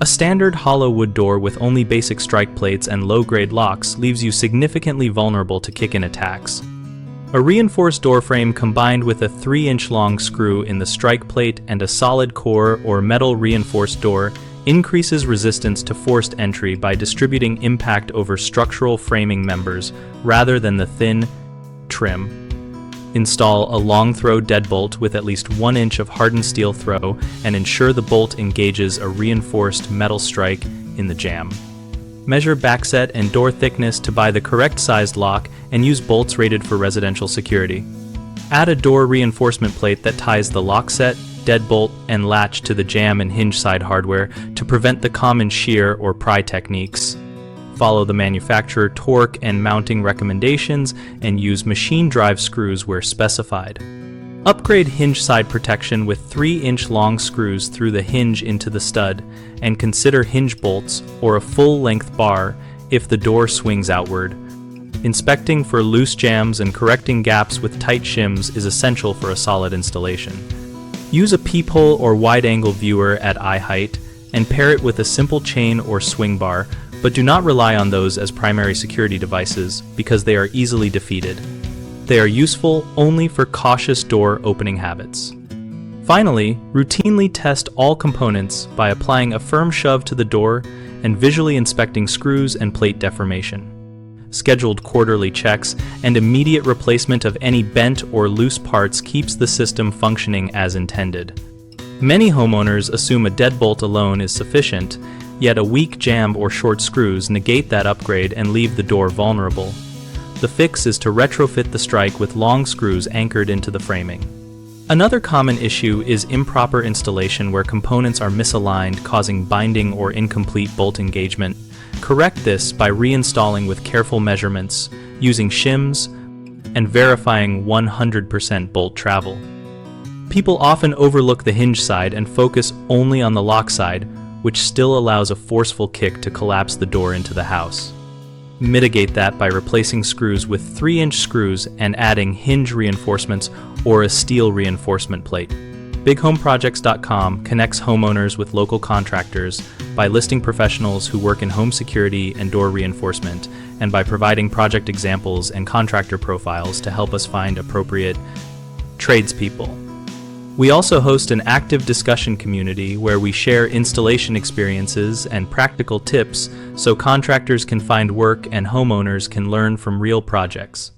A standard hollow wood door with only basic strike plates and low-grade locks leaves you significantly vulnerable to kick-in attacks. A reinforced door frame combined with a 3-inch long screw in the strike plate and a solid core or metal reinforced door increases resistance to forced entry by distributing impact over structural framing members rather than the thin trim. Install a long throw deadbolt with at least 1 inch of hardened steel throw and ensure the bolt engages a reinforced metal strike in the jamb. Measure backset and door thickness to buy the correct sized lock and use bolts rated for residential security. Add a door reinforcement plate that ties the lockset, deadbolt, and latch to the jamb and hinge side hardware to prevent the common shear or pry techniques. Follow the manufacturer torque and mounting recommendations and use machine drive screws where specified. Upgrade hinge side protection with 3-inch long screws through the hinge into the stud, and consider hinge bolts or a full-length bar if the door swings outward. Inspecting for loose jambs and correcting gaps with tight shims is essential for a solid installation. Use a peephole or wide-angle viewer at eye height and pair it with a simple chain or swing bar, but do not rely on those as primary security devices because they are easily defeated. They are useful only for cautious door opening habits. Finally, routinely test all components by applying a firm shove to the door and visually inspecting screws and plate deformation. Scheduled quarterly checks and immediate replacement of any bent or loose parts keeps the system functioning as intended. Many homeowners assume a deadbolt alone is sufficient, yet a weak jamb or short screws negate that upgrade and leave the door vulnerable. The fix is to retrofit the strike with long screws anchored into the framing. Another common issue is improper installation where components are misaligned, causing binding or incomplete bolt engagement. Correct this by reinstalling with careful measurements, using shims, and verifying 100% bolt travel. People often overlook the hinge side and focus only on the lock side, which still allows a forceful kick to collapse the door into the house. Mitigate that by replacing screws with 3-inch screws and adding hinge reinforcements or a steel reinforcement plate. BigHomeProjects.com connects homeowners with local contractors by listing professionals who work in home security and door reinforcement, and by providing project examples and contractor profiles to help us find appropriate tradespeople. We also host an active discussion community where we share installation experiences and practical tips so contractors can find work and homeowners can learn from real projects.